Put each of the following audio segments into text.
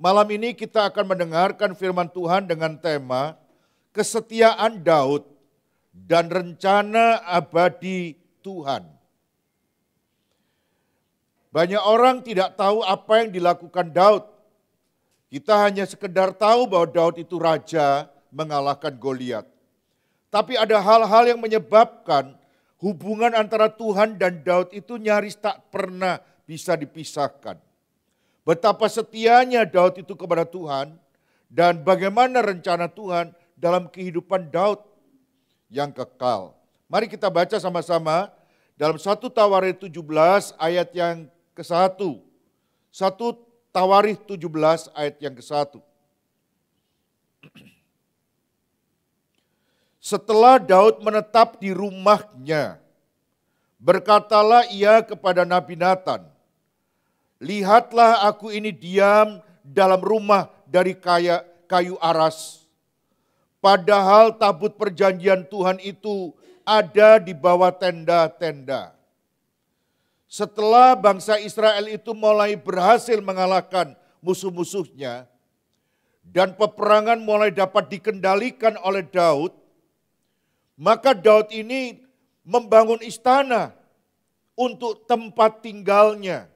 Malam ini kita akan mendengarkan firman Tuhan dengan tema kesetiaan Daud dan rencana abadi Tuhan. Banyak orang tidak tahu apa yang dilakukan Daud. Kita hanya sekedar tahu bahwa Daud itu raja mengalahkan Goliat. Tapi ada hal-hal yang menyebabkan hubungan antara Tuhan dan Daud itu nyaris tak pernah bisa dipisahkan. Betapa setianya Daud itu kepada Tuhan dan bagaimana rencana Tuhan dalam kehidupan Daud yang kekal. Mari kita baca sama-sama dalam 1 Tawarikh 17 ayat yang ke-1. 1 Tawarikh 17 ayat yang ke-1. Setelah Daud menetap di rumahnya, berkatalah ia kepada Nabi Natan, "Lihatlah aku ini diam dalam rumah dari kayu aras. Padahal tabut perjanjian Tuhan itu ada di bawah tenda-tenda." Setelah bangsa Israel itu mulai berhasil mengalahkan musuh-musuhnya, dan peperangan mulai dapat dikendalikan oleh Daud, maka Daud ini membangun istana untuk tempat tinggalnya.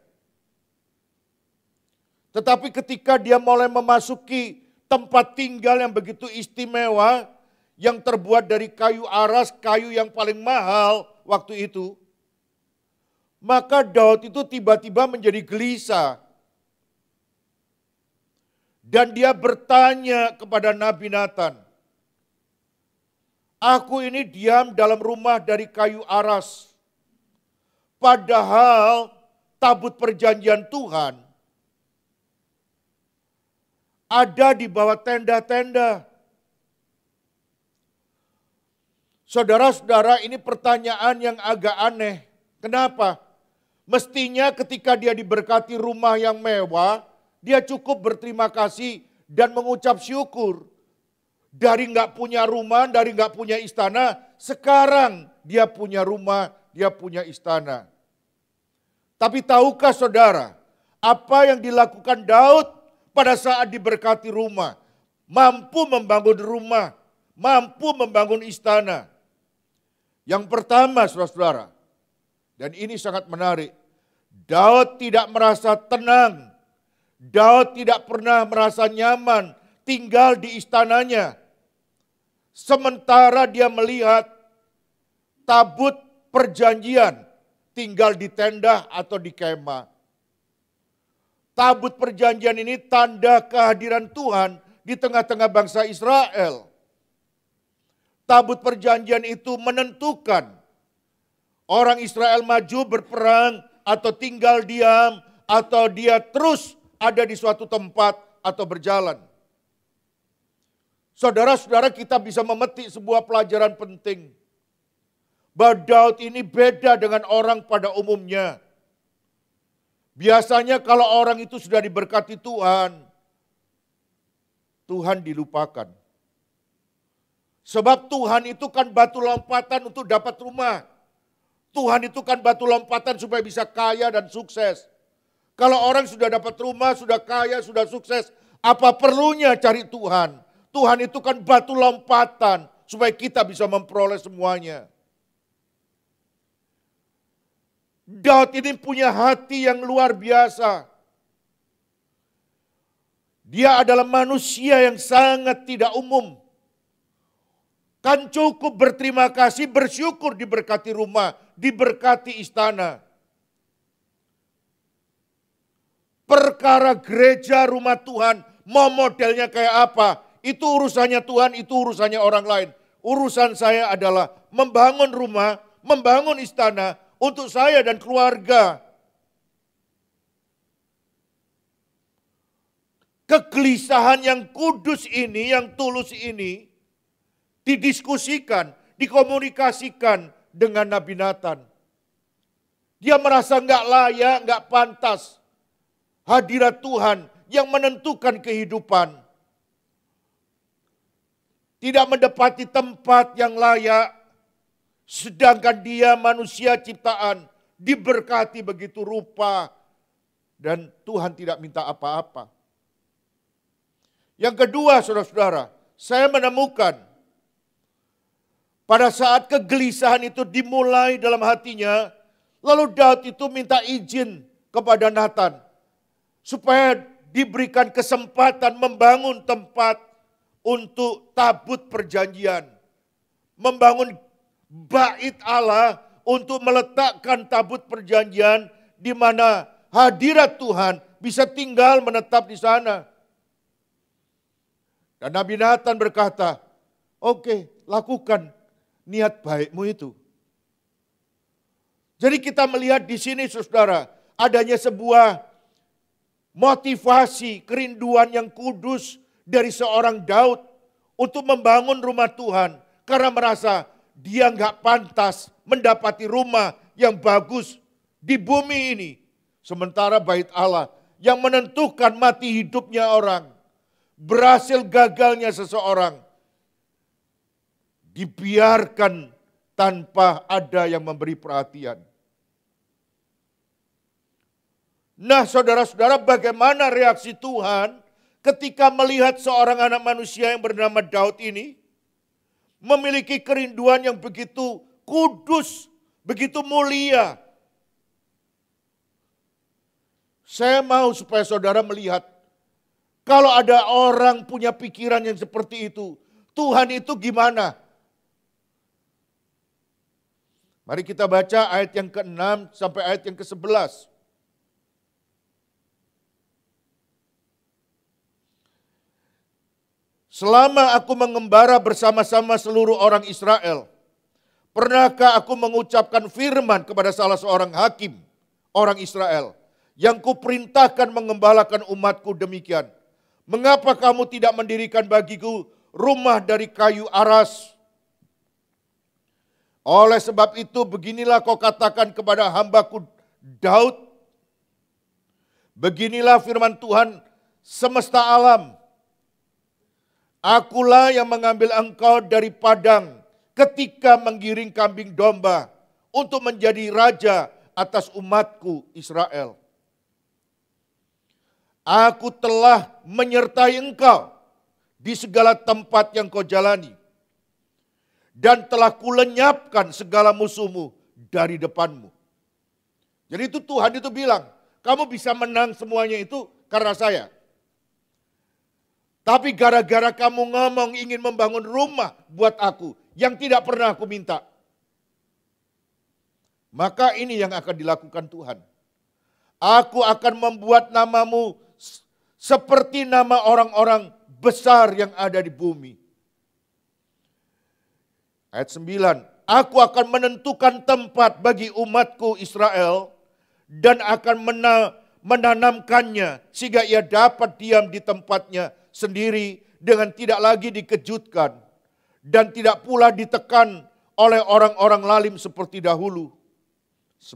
Tetapi ketika dia mulai memasuki tempat tinggal yang begitu istimewa, yang terbuat dari kayu aras, kayu yang paling mahal waktu itu, maka Daud itu tiba-tiba menjadi gelisah. Dan dia bertanya kepada Nabi Natan, "Aku ini diam dalam rumah dari kayu aras, padahal tabut perjanjian Tuhan ada di bawah tenda-tenda." Saudara-saudara, ini pertanyaan yang agak aneh. Kenapa? Mestinya ketika dia diberkati rumah yang mewah, dia cukup berterima kasih dan mengucap syukur. Dari nggak punya rumah, dari nggak punya istana, sekarang dia punya rumah, dia punya istana. Tapi tahukah saudara, apa yang dilakukan Daud pada saat diberkati rumah? Mampu membangun rumah, mampu membangun istana. Yang pertama, saudara-saudara, dan ini sangat menarik, Daud tidak merasa tenang, Daud tidak pernah merasa nyaman tinggal di istananya. Sementara dia melihat tabut perjanjian tinggal di tenda atau di kemah. Tabut perjanjian ini tanda kehadiran Tuhan di tengah-tengah bangsa Israel. Tabut perjanjian itu menentukan orang Israel maju berperang atau tinggal diam atau dia terus ada di suatu tempat atau berjalan. Saudara-saudara, kita bisa memetik sebuah pelajaran penting. Bahwa Daud ini beda dengan orang pada umumnya. Biasanya kalau orang itu sudah diberkati Tuhan, Tuhan dilupakan. Sebab Tuhan itu kan batu lompatan untuk dapat rumah. Tuhan itu kan batu lompatan supaya bisa kaya dan sukses. Kalau orang sudah dapat rumah, sudah kaya, sudah sukses, apa perlunya cari Tuhan? Tuhan itu kan batu lompatan supaya kita bisa memperoleh semuanya. Daud ini punya hati yang luar biasa. Dia adalah manusia yang sangat tidak umum. Kan cukup berterima kasih, bersyukur diberkati rumah, diberkati istana. Perkara gereja rumah Tuhan, mau modelnya kayak apa? Itu urusannya Tuhan, itu urusannya orang lain. Urusan saya adalah membangun rumah, membangun istana untuk saya dan keluarga. Kegelisahan yang kudus ini, yang tulus ini, didiskusikan, dikomunikasikan dengan Nabi Natan. Dia merasa nggak layak, nggak pantas hadirat Tuhan yang menentukan kehidupan. Tidak mendapati tempat yang layak, sedangkan dia manusia ciptaan, diberkati begitu rupa, dan Tuhan tidak minta apa-apa. Yang kedua, saudara-saudara, saya menemukan pada saat kegelisahan itu dimulai dalam hatinya, lalu Daud itu minta izin kepada Nathan supaya diberikan kesempatan membangun tempat untuk tabut perjanjian. Membangun bait Allah untuk meletakkan tabut perjanjian di mana hadirat Tuhan bisa tinggal menetap di sana. Dan Nabi Nathan berkata, oke, lakukan niat baikmu itu. Jadi kita melihat di sini saudara, adanya sebuah motivasi, kerinduan yang kudus dari seorang Daud untuk membangun rumah Tuhan. Karena merasa dia nggak pantas mendapati rumah yang bagus di bumi ini. Sementara bait Allah yang menentukan mati hidupnya orang, berhasil gagalnya seseorang, dibiarkan tanpa ada yang memberi perhatian. Nah saudara-saudara, bagaimana reaksi Tuhan ketika melihat seorang anak manusia yang bernama Daud ini memiliki kerinduan yang begitu kudus, begitu mulia. Saya mau supaya saudara melihat, kalau ada orang punya pikiran yang seperti itu, Tuhan itu gimana? Mari kita baca ayat yang ke-6 sampai ayat yang ke-11. Selama aku mengembara bersama-sama seluruh orang Israel, pernahkah aku mengucapkan firman kepada salah seorang hakim orang Israel yang kuperintahkan mengembalakan umatku demikian? Mengapa kamu tidak mendirikan bagiku rumah dari kayu aras? Oleh sebab itu beginilah kau katakan kepada hambaku Daud, beginilah firman Tuhan semesta alam. Akulah yang mengambil engkau dari padang ketika menggiring kambing domba untuk menjadi raja atas umatku Israel. Aku telah menyertai engkau di segala tempat yang kau jalani. Dan telah kulenyapkan segala musuhmu dari depanmu. Jadi itu Tuhan itu bilang, kamu bisa menang semuanya itu karena saya. Tapi gara-gara kamu ngomong ingin membangun rumah buat aku yang tidak pernah aku minta. Maka ini yang akan dilakukan Tuhan. Aku akan membuat namamu seperti nama orang-orang besar yang ada di bumi. Ayat 9, aku akan menentukan tempat bagi umatku Israel dan akan menanamkannya sehingga ia dapat diam di tempatnya sendiri dengan tidak lagi dikejutkan dan tidak pula ditekan oleh orang-orang lalim seperti dahulu. 10.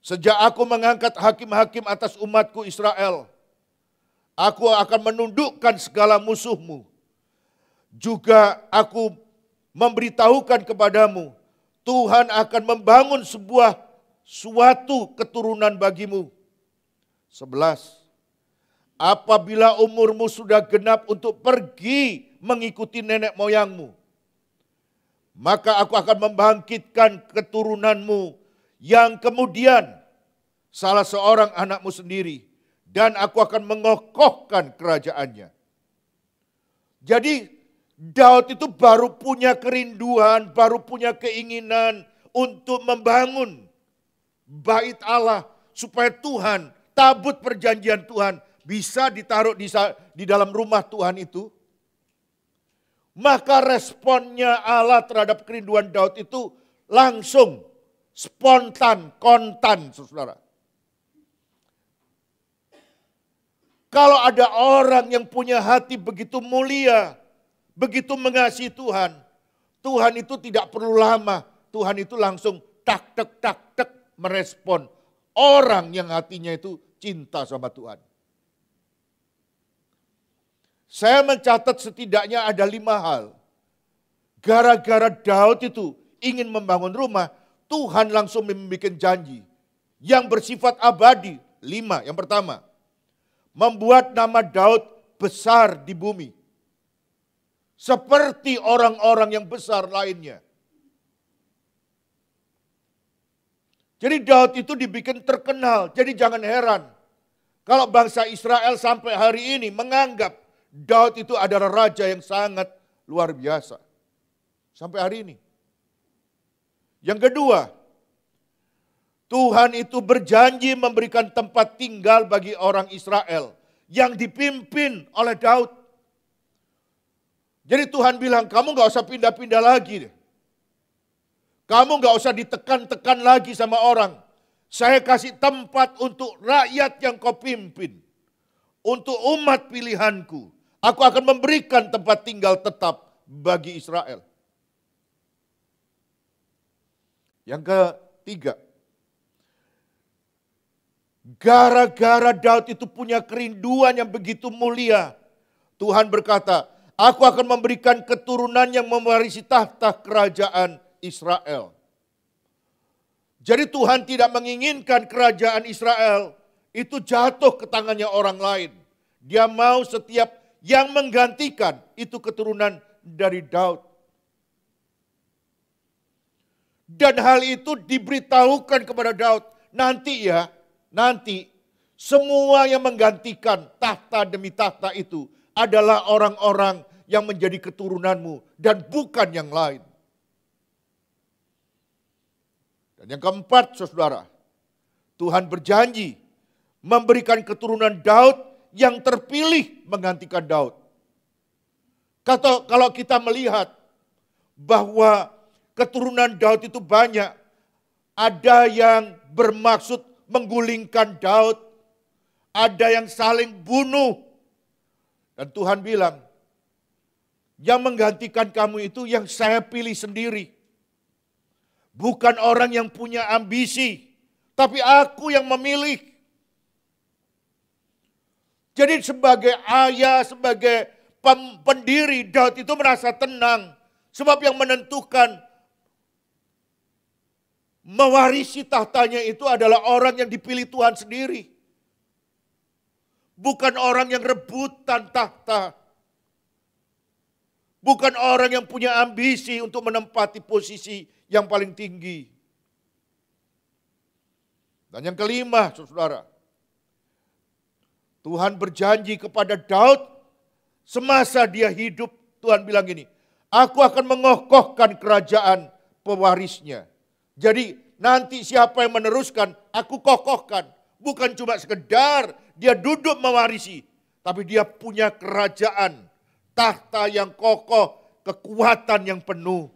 Sejak aku mengangkat hakim-hakim atas umatku Israel, aku akan menundukkan segala musuhmu. Juga aku memberitahukan kepadamu, Tuhan akan membangun suatu keturunan bagimu. 11. Apabila umurmu sudah genap untuk pergi mengikuti nenek moyangmu, maka aku akan membangkitkan keturunanmu yang kemudian salah seorang anakmu sendiri, dan aku akan mengokohkan kerajaannya. Jadi Daud itu baru punya kerinduan, baru punya keinginan untuk membangun bait Allah supaya Tuhan, tabut perjanjian Tuhan bisa ditaruh di dalam rumah Tuhan itu. Maka responnya Allah terhadap kerinduan Daud itu langsung, spontan, kontan, saudara. Kalau ada orang yang punya hati begitu mulia, begitu mengasihi Tuhan, Tuhan itu tidak perlu lama, Tuhan itu langsung tak merespon orang yang hatinya itu cinta sama Tuhan. Saya mencatat setidaknya ada 5 hal. Gara-gara Daud itu ingin membangun rumah, Tuhan langsung membuat janji yang bersifat abadi. 5, yang pertama, membuat nama Daud besar di bumi. Seperti orang-orang yang besar lainnya. Jadi Daud itu dibikin terkenal. Jadi jangan heran kalau bangsa Israel sampai hari ini menganggap Daud itu adalah raja yang sangat luar biasa. Sampai hari ini. Yang kedua, Tuhan itu berjanji memberikan tempat tinggal bagi orang Israel yang dipimpin oleh Daud. Jadi Tuhan bilang, kamu gak usah pindah-pindah lagi deh. Kamu gak usah ditekan-tekan lagi sama orang. Saya kasih tempat untuk rakyat yang kau pimpin. Untuk umat pilihanku. Aku akan memberikan tempat tinggal tetap bagi Israel. Yang ketiga. Gara-gara Daud itu punya kerinduan yang begitu mulia. Tuhan berkata, aku akan memberikan keturunan yang mewarisi tahta kerajaan Israel. Jadi Tuhan tidak menginginkan kerajaan Israel itu jatuh ke tangannya orang lain. Dia mau setiap yang menggantikan itu keturunan dari Daud. Dan hal itu diberitahukan kepada Daud. Nanti semua yang menggantikan tahta demi tahta itu adalah orang-orang yang menjadi keturunanmu dan bukan yang lain. Dan yang keempat, saudara, Tuhan berjanji memberikan keturunan Daud yang terpilih menggantikan Daud. Kalau kita melihat bahwa keturunan Daud itu banyak, ada yang bermaksud menggulingkan Daud, ada yang saling bunuh. Dan Tuhan bilang, yang menggantikan kamu itu yang saya pilih sendiri. Bukan orang yang punya ambisi, tapi aku yang memilih. Jadi sebagai ayah, sebagai pendiri, Daud itu merasa tenang. Sebab yang menentukan mewarisi tahtanya itu adalah orang yang dipilih Tuhan sendiri. Bukan orang yang rebutan tahta. Bukan orang yang punya ambisi untuk menempati posisi yang paling tinggi. Dan yang kelima, saudara. Tuhan berjanji kepada Daud semasa dia hidup. Tuhan bilang gini, aku akan mengokohkan kerajaan pewarisnya. Jadi nanti siapa yang meneruskan, aku kokohkan. Bukan cuma sekedar dia duduk mewarisi. Tapi dia punya kerajaan, tahta yang kokoh, kekuatan yang penuh.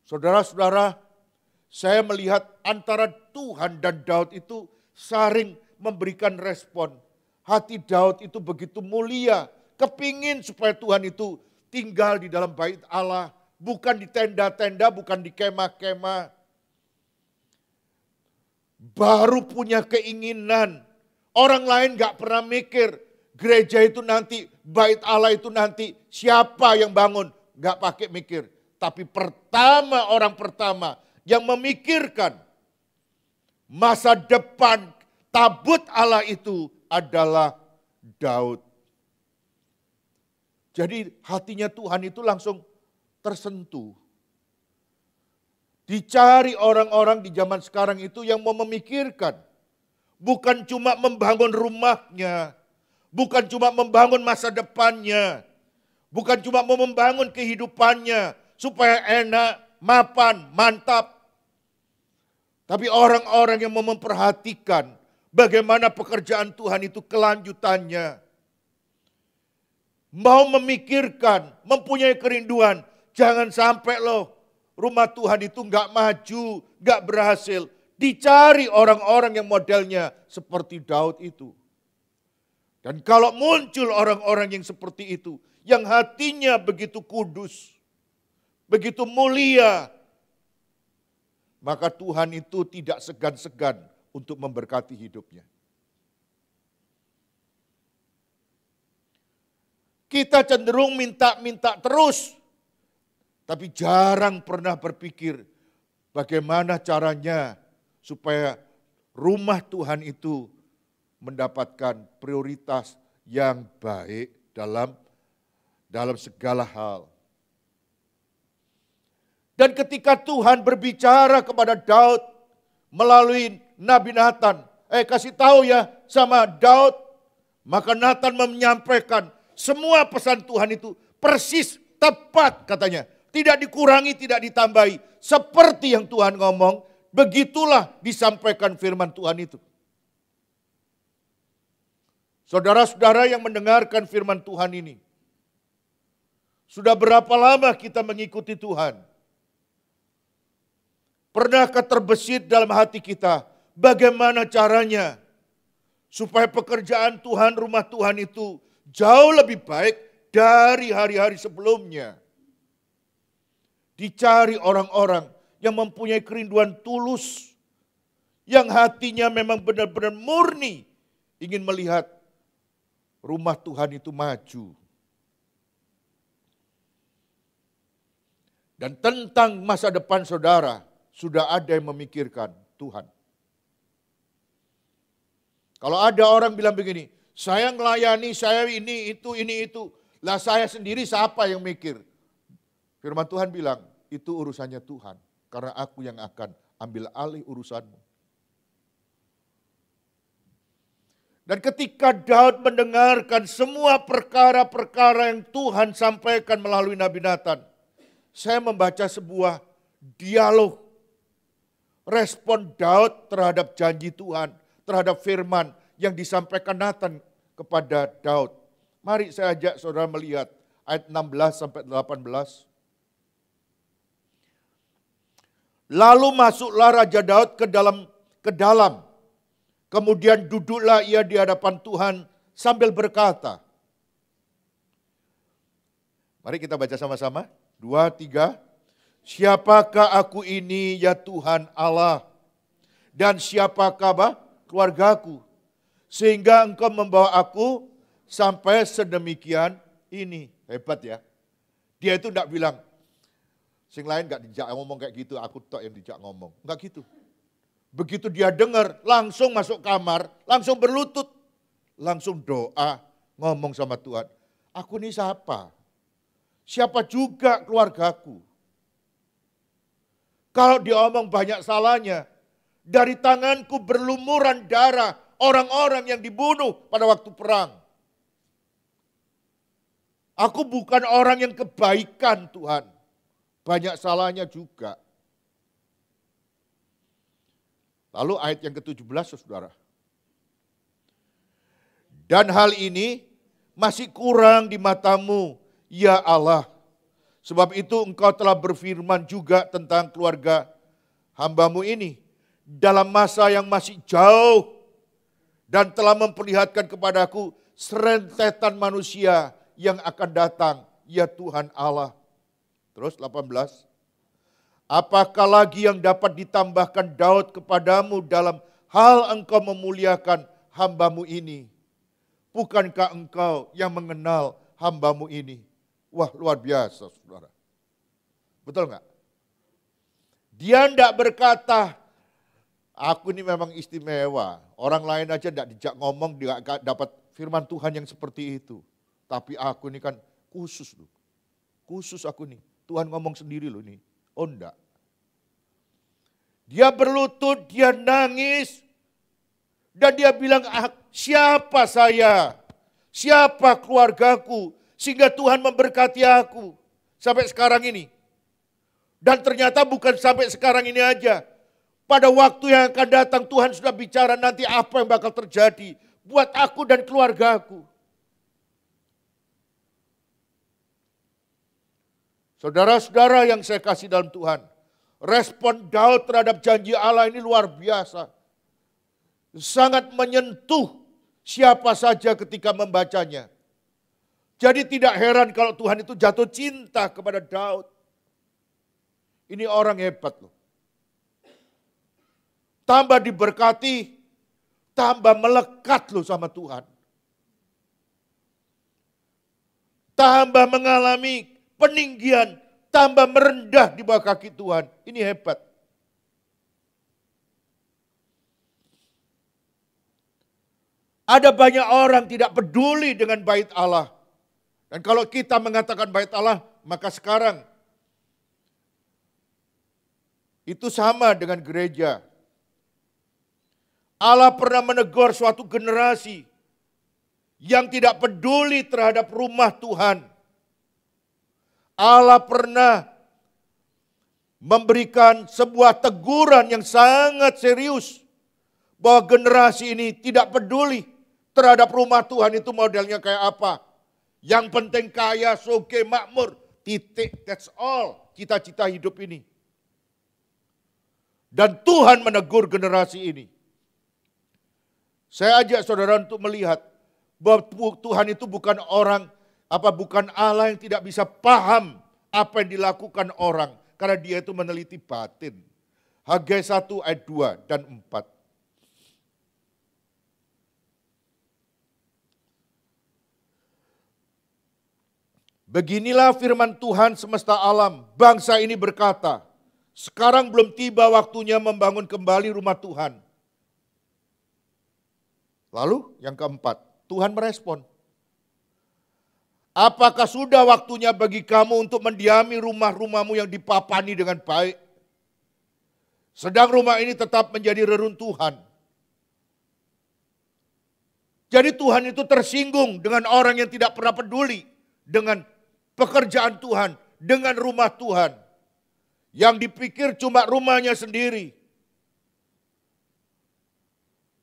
Saudara-saudara, saya melihat antara Tuhan dan Daud itu saling memberikan respon. Hati Daud itu begitu mulia, kepingin supaya Tuhan itu tinggal di dalam bait Allah. Bukan di tenda-tenda, bukan di kemah-kemah. Baru punya keinginan. Orang lain gak pernah mikir gereja itu nanti, bait Allah itu nanti siapa yang bangun. Gak pakai mikir. Tapi orang pertama yang memikirkan masa depan tabut Allah itu adalah Daud. Jadi hatinya Tuhan itu langsung tersentuh. Dicari orang-orang di zaman sekarang itu yang mau memikirkan. Bukan cuma membangun rumahnya. Bukan cuma membangun masa depannya. Bukan cuma mau membangun kehidupannya. Supaya enak, mapan, mantap. Tapi orang-orang yang mau memperhatikan bagaimana pekerjaan Tuhan itu kelanjutannya. Mau memikirkan, mempunyai kerinduan. Jangan sampai rumah Tuhan itu gak maju, gak berhasil. Dicari orang-orang yang modelnya seperti Daud itu. Dan kalau muncul orang-orang yang seperti itu, yang hatinya begitu kudus, begitu mulia, maka Tuhan itu tidak segan-segan untuk memberkati hidupnya. Kita cenderung minta-minta terus, tapi jarang pernah berpikir bagaimana caranya supaya rumah Tuhan itu mendapatkan prioritas yang baik dalam segala hal. Dan ketika Tuhan berbicara kepada Daud melalui Nabi Nathan, kasih tahu ya sama Daud, maka Nathan menyampaikan semua pesan Tuhan itu persis tepat katanya. Tidak dikurangi, tidak ditambahi. Seperti yang Tuhan ngomong, begitulah disampaikan firman Tuhan itu. Saudara-saudara yang mendengarkan firman Tuhan ini, sudah berapa lama kita mengikuti Tuhan? Pernahkah terbesit dalam hati kita, bagaimana caranya supaya pekerjaan Tuhan, rumah Tuhan itu jauh lebih baik dari hari-hari sebelumnya? Dicari orang-orang yang mempunyai kerinduan tulus, yang hatinya memang benar-benar murni, ingin melihat rumah Tuhan itu maju. Dan tentang masa depan saudara, sudah ada yang memikirkan Tuhan. Kalau ada orang bilang begini, saya ngelayani, saya ini, itu. Lah saya sendiri siapa yang mikir? Firman Tuhan bilang, itu urusannya Tuhan. Karena aku yang akan ambil alih urusanmu. Dan ketika Daud mendengarkan semua perkara-perkara yang Tuhan sampaikan melalui Nabi Nathan, saya membaca sebuah dialog. Respon Daud terhadap janji Tuhan, terhadap firman yang disampaikan Nathan kepada Daud. Mari saya ajak saudara melihat ayat 16 sampai 18. Lalu masuklah Raja Daud ke dalam. Kemudian duduklah ia di hadapan Tuhan sambil berkata. Mari kita baca sama-sama. 2, 3. Siapakah aku ini ya Tuhan Allah? Dan siapakah keluargaku? Sehingga engkau membawa aku sampai sedemikian ini. Hebat ya. Dia itu tidak bilang, sing lain enggak dijak ngomong kayak gitu, aku tok yang dijak ngomong. Enggak gitu. Begitu dia dengar, langsung masuk kamar, langsung berlutut. Langsung doa, ngomong sama Tuhan. Aku ini siapa? Siapa juga keluargaku? Kalau dia omong banyak salahnya, dari tanganku berlumuran darah orang-orang yang dibunuh pada waktu perang. Aku bukan orang yang kebaikan Tuhan. Banyak salahnya juga. Lalu ayat yang ke-17 saudara. Dan hal ini masih kurang di matamu, ya Allah. Sebab itu engkau telah berfirman juga tentang keluarga hambamu ini. Dalam masa yang masih jauh. Dan telah memperlihatkan kepadaku serentetan manusia yang akan datang. Ya Tuhan Allah. Terus 18. Apakah lagi yang dapat ditambahkan Daud kepadamu dalam hal engkau memuliakan hambamu ini? Bukankah engkau yang mengenal hambamu ini? Wah luar biasa saudara. Betul enggak? Dia enggak berkata, aku ini memang istimewa. Orang lain aja enggak dijak ngomong, dia enggak dapat firman Tuhan yang seperti itu. Tapi aku ini kan khusus loh. Khusus aku nih. Tuhan ngomong sendiri loh nih. Oh enggak. Dia berlutut, dia nangis. Dan dia bilang, siapa saya? Siapa keluargaku? Sehingga Tuhan memberkati aku sampai sekarang ini. Dan ternyata bukan sampai sekarang ini aja. Pada waktu yang akan datang Tuhan sudah bicara nanti apa yang bakal terjadi buat aku dan keluargaku. Saudara-saudara yang saya kasih dalam Tuhan. Respon Daud terhadap janji Allah ini luar biasa. Sangat menyentuh siapa saja ketika membacanya. Jadi tidak heran kalau Tuhan itu jatuh cinta kepada Daud. Ini orang hebat loh. Tambah diberkati, tambah melekat loh sama Tuhan. Tambah mengalami peninggian, tambah merendah di bawah kaki Tuhan. Ini hebat. Ada banyak orang tidak peduli dengan bait Allah. Dan kalau kita mengatakan bait Allah, maka sekarang itu sama dengan gereja. Allah pernah menegur suatu generasi yang tidak peduli terhadap rumah Tuhan. Allah pernah memberikan sebuah teguran yang sangat serius bahwa generasi ini tidak peduli terhadap rumah Tuhan itu modelnya kayak apa. Yang penting kaya, sugih, makmur, titik, that's all cita-cita hidup ini. Dan Tuhan menegur generasi ini. Saya ajak saudara untuk melihat bahwa Tuhan itu bukan bukan Allah yang tidak bisa paham apa yang dilakukan orang. Karena dia itu meneliti batin. Hagai 1 ayat 2 dan 4. Beginilah firman Tuhan semesta alam. Bangsa ini berkata, sekarang belum tiba waktunya membangun kembali rumah Tuhan. Lalu yang keempat, Tuhan merespon. Apakah sudah waktunya bagi kamu untuk mendiami rumah-rumahmu yang dipapani dengan baik? Sedang rumah ini tetap menjadi reruntuhan. Jadi Tuhan itu tersinggung dengan orang yang tidak pernah peduli dengan pekerjaan Tuhan, dengan rumah Tuhan. Yang dipikir cuma rumahnya sendiri.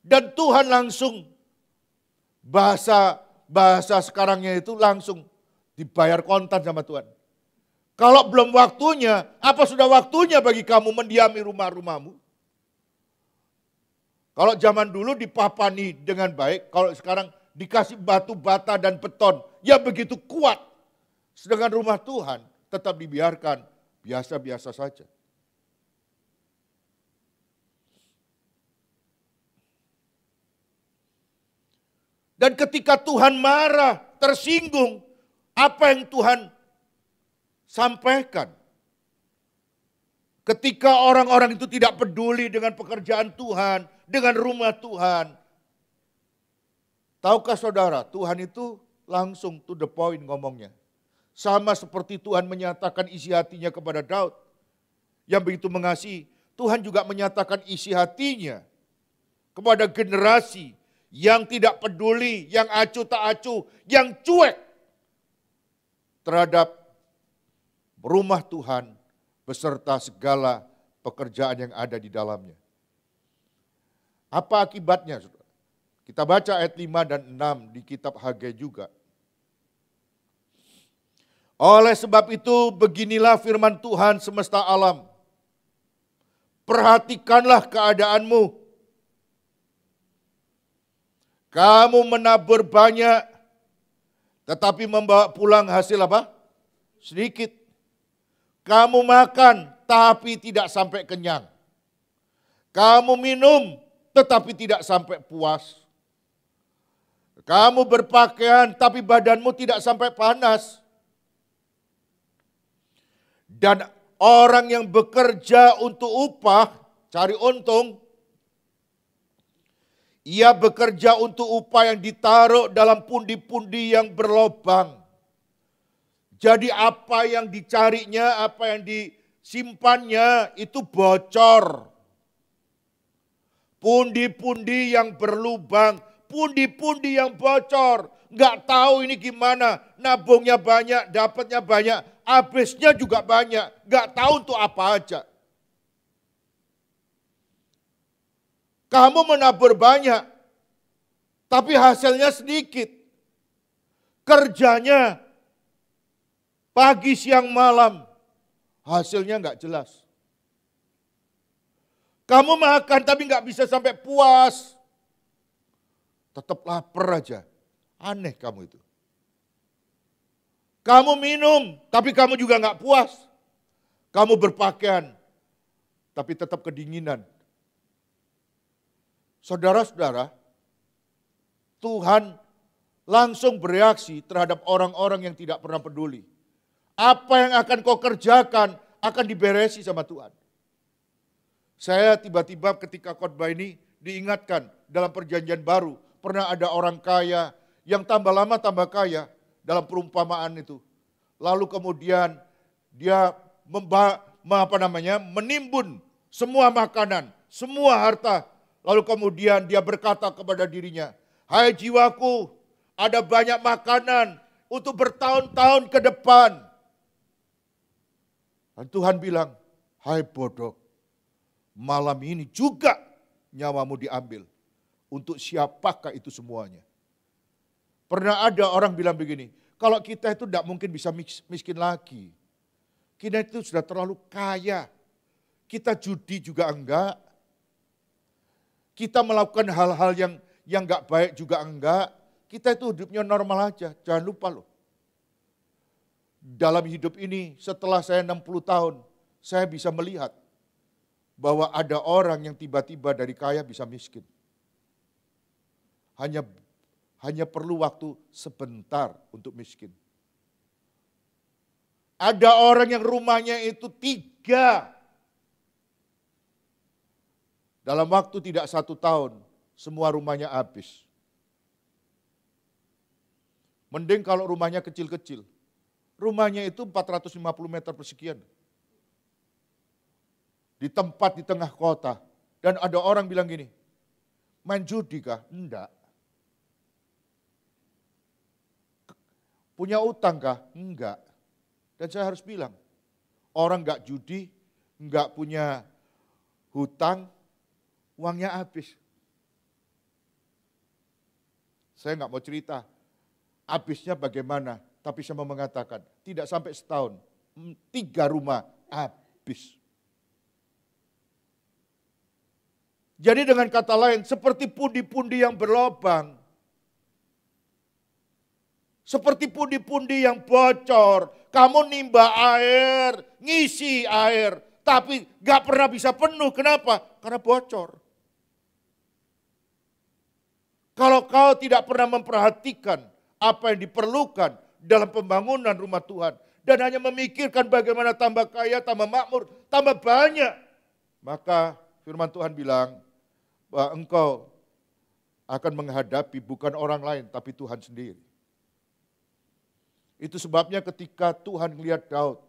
Dan Tuhan langsung bahasa sekarangnya itu langsung dibayar kontan sama Tuhan. Kalau belum waktunya, apa sudah waktunya bagi kamu mendiami rumah-rumahmu? Kalau zaman dulu dipapani dengan baik, kalau sekarang dikasih batu bata dan beton, ya begitu kuat. Sedangkan rumah Tuhan tetap dibiarkan biasa-biasa saja. Dan ketika Tuhan marah, tersinggung, apa yang Tuhan sampaikan? Ketika orang-orang itu tidak peduli dengan pekerjaan Tuhan, dengan rumah Tuhan. Tahukah saudara, Tuhan itu langsung to the point ngomongnya. Sama seperti Tuhan menyatakan isi hatinya kepada Daud. Yang begitu mengasihi, Tuhan juga menyatakan isi hatinya kepada generasi yang tidak peduli, yang acuh tak acuh, yang cuek terhadap rumah Tuhan beserta segala pekerjaan yang ada di dalamnya. Apa akibatnya? Kita baca ayat 5 dan 6 di kitab Hagai juga. Oleh sebab itu beginilah firman Tuhan semesta alam. Perhatikanlah keadaanmu. Kamu menabur banyak, tetapi membawa pulang hasil apa? Sedikit. Kamu makan, tapi tidak sampai kenyang. Kamu minum, tetapi tidak sampai puas. Kamu berpakaian, tapi badanmu tidak sampai panas. Dan orang yang bekerja untuk upah, cari untung, ia bekerja untuk upah yang ditaruh dalam pundi-pundi yang berlobang. Jadi apa yang dicarinya, apa yang disimpannya itu bocor. Pundi-pundi yang berlubang, pundi-pundi yang bocor. Nggak tahu ini gimana, nabungnya banyak, dapatnya banyak, habisnya juga banyak. Nggak tahu untuk apa aja. Kamu menabur banyak, tapi hasilnya sedikit. Kerjanya pagi, siang, malam, hasilnya nggak jelas. Kamu makan tapi nggak bisa sampai puas. Tetap lapar aja. Aneh kamu itu. Kamu minum tapi kamu juga nggak puas. Kamu berpakaian tapi tetap kedinginan. Saudara-saudara, Tuhan langsung bereaksi terhadap orang-orang yang tidak pernah peduli. Apa yang akan kau kerjakan akan diberesi sama Tuhan. Saya tiba-tiba ketika khotbah ini diingatkan dalam perjanjian baru, Pernah ada orang kaya yang tambah lama tambah kaya dalam perumpamaan itu. Lalu kemudian dia menimbun semua makanan, semua harta. Lalu kemudian dia berkata kepada dirinya, "Hai jiwaku, ada banyak makanan untuk bertahun-tahun ke depan." Dan Tuhan bilang, "Hai bodoh, malam ini juga nyawamu diambil. Untuk siapakah itu semuanya?" Pernah ada orang bilang begini, kalau kita itu tidak mungkin bisa miskin lagi. Kita itu sudah terlalu kaya. Kita judi juga enggak. Kita melakukan hal-hal yang enggak baik juga enggak. Kita itu hidupnya normal aja. Jangan lupa loh. Dalam hidup ini setelah saya 60 tahun, saya bisa melihat bahwa ada orang yang tiba-tiba dari kaya bisa miskin. Hanya perlu waktu sebentar untuk miskin. Ada orang yang rumahnya itu 3. Dalam waktu tidak 1 tahun, semua rumahnya habis. Mending kalau rumahnya kecil-kecil. Rumahnya itu 450 meter persekian. Di tempat di tengah kota. Dan ada orang bilang gini, main judi kah? Enggak. Punya utang kah? Enggak. Dan saya harus bilang, orang enggak judi, enggak punya hutang, uangnya habis. Saya enggak mau cerita, habisnya bagaimana, tapi saya mau mengatakan, tidak sampai setahun, 3 rumah habis. Jadi dengan kata lain, seperti pundi-pundi yang berlobang, seperti pundi-pundi yang bocor, kamu nimba air, ngisi air, tapi gak pernah bisa penuh. Kenapa? Karena bocor. Kalau kau tidak pernah memperhatikan apa yang diperlukan dalam pembangunan rumah Tuhan, dan hanya memikirkan bagaimana tambah kaya, tambah makmur, tambah banyak, maka firman Tuhan bilang bahwa engkau akan menghadapi bukan orang lain, tapi Tuhan sendiri. Itu sebabnya ketika Tuhan melihat Daud,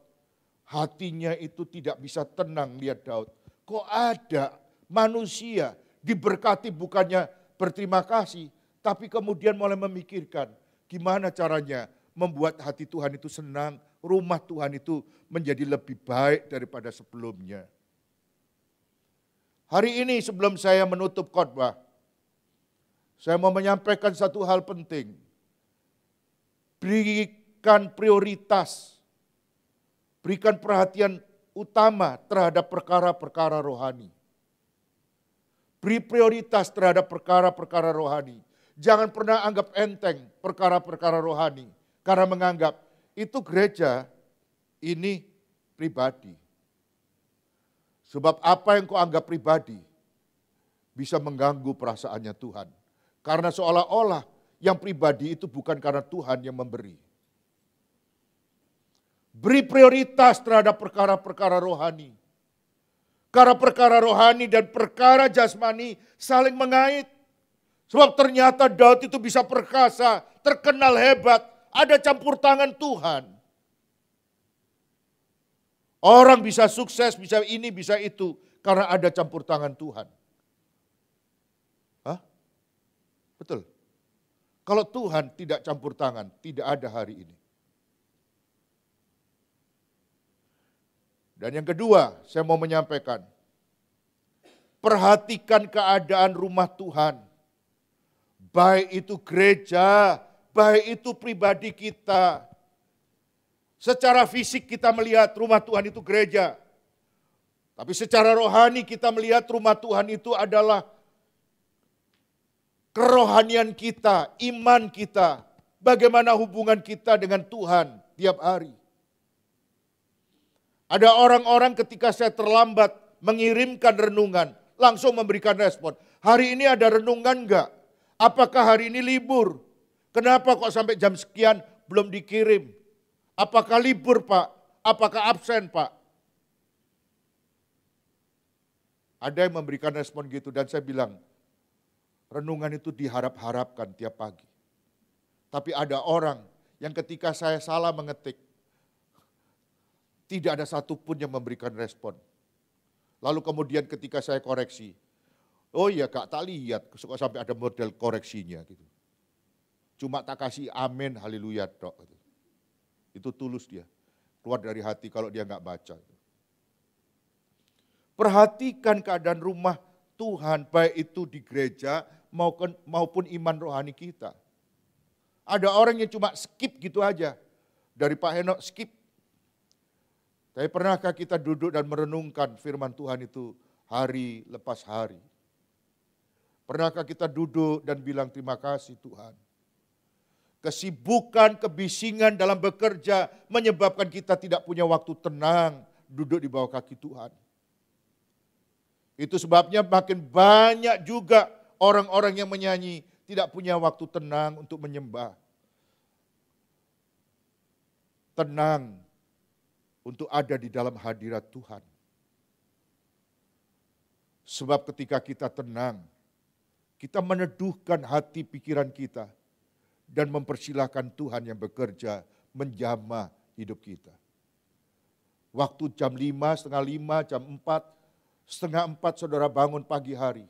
hatinya itu tidak bisa tenang lihat Daud. Kok ada manusia diberkati bukannya berterima kasih, tapi kemudian mulai memikirkan gimana caranya membuat hati Tuhan itu senang, rumah Tuhan itu menjadi lebih baik daripada sebelumnya. Hari ini sebelum saya menutup khotbah, saya mau menyampaikan satu hal penting. Berikan prioritas, berikan perhatian utama terhadap perkara-perkara rohani. Beri prioritas terhadap perkara-perkara rohani. Jangan pernah anggap enteng perkara-perkara rohani. Karena menganggap itu gereja, ini pribadi. Sebab apa yang kau anggap pribadi bisa mengganggu perasaannya Tuhan. Karena seolah-olah yang pribadi itu bukan karena Tuhan yang memberi. Beri prioritas terhadap perkara-perkara rohani. Karena perkara rohani dan perkara jasmani saling mengait. Sebab ternyata Daud itu bisa perkasa, terkenal hebat, ada campur tangan Tuhan. Orang bisa sukses, bisa ini, bisa itu, karena ada campur tangan Tuhan. Hah? Betul. Kalau Tuhan tidak campur tangan, tidak ada hari ini. Dan yang kedua, saya mau menyampaikan, perhatikan keadaan rumah Tuhan. Baik itu gereja, baik itu pribadi kita. Secara fisik kita melihat rumah Tuhan itu gereja. Tapi secara rohani kita melihat rumah Tuhan itu adalah kerohanian kita, iman kita. Bagaimana hubungan kita dengan Tuhan tiap hari. Ada orang-orang ketika saya terlambat mengirimkan renungan, langsung memberikan respon. Hari ini ada renungan enggak? Apakah hari ini libur? Kenapa kok sampai jam sekian belum dikirim? Apakah libur Pak? Apakah absen Pak? Ada yang memberikan respon gitu dan saya bilang, renungan itu diharap-harapkan tiap pagi. Tapi ada orang yang ketika saya salah mengetik, tidak ada satupun yang memberikan respon. Lalu kemudian ketika saya koreksi, oh iya Kak, tak lihat kok sampai ada model koreksinya gitu. Cuma tak kasih amin, haleluya dok. Itu tulus dia, keluar dari hati kalau dia nggak baca. Perhatikan keadaan rumah Tuhan, baik itu di gereja maupun iman rohani kita. Ada orang yang cuma skip gitu aja. Dari Pak Henok skip. Tapi pernahkah kita duduk dan merenungkan firman Tuhan itu hari lepas hari? Pernahkah kita duduk dan bilang terima kasih Tuhan? Kesibukan, kebisingan dalam bekerja menyebabkan kita tidak punya waktu tenang duduk di bawah kaki Tuhan. Itu sebabnya makin banyak juga orang-orang yang menyanyi tidak punya waktu tenang untuk menyembah. Tenang untuk ada di dalam hadirat Tuhan. Sebab ketika kita tenang, kita meneduhkan hati pikiran kita dan mempersilahkan Tuhan yang bekerja menjamah hidup kita. Waktu jam 5, setengah 5, jam 4, setengah 4 saudara bangun pagi hari.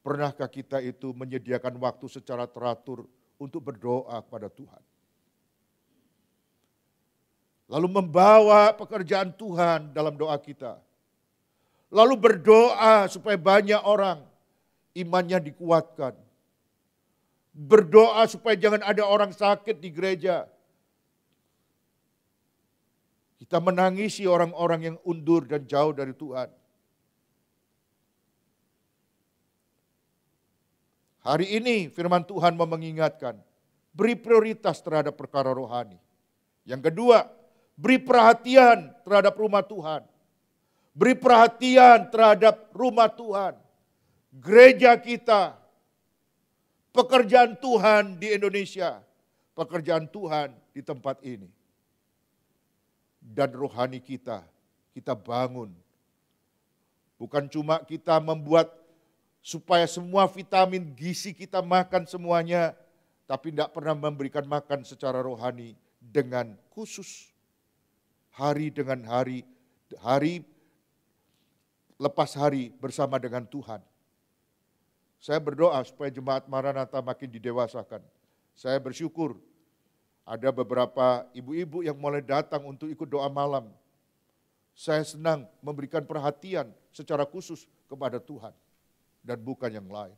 Pernahkah kita itu menyediakan waktu secara teratur untuk berdoa kepada Tuhan? Lalu membawa pekerjaan Tuhan dalam doa kita. Lalu berdoa supaya banyak orang imannya dikuatkan. Berdoa supaya jangan ada orang sakit di gereja. Kita menangisi orang-orang yang undur dan jauh dari Tuhan. Hari ini firman Tuhan mau mengingatkan, beri prioritas terhadap perkara rohani. Yang kedua, beri perhatian terhadap rumah Tuhan. Beri perhatian terhadap rumah Tuhan. Gereja kita, pekerjaan Tuhan di Indonesia, pekerjaan Tuhan di tempat ini. Dan rohani kita bangun. Bukan cuma kita membuat supaya semua vitamin gizi kita makan semuanya, tapi tidak pernah memberikan makan secara rohani dengan khusus. Hari dengan hari, hari lepas hari bersama dengan Tuhan. Saya berdoa supaya jemaat Maranatha makin didewasakan. Saya bersyukur ada beberapa ibu-ibu yang mulai datang untuk ikut doa malam. Saya senang memberikan perhatian secara khusus kepada Tuhan dan bukan yang lain.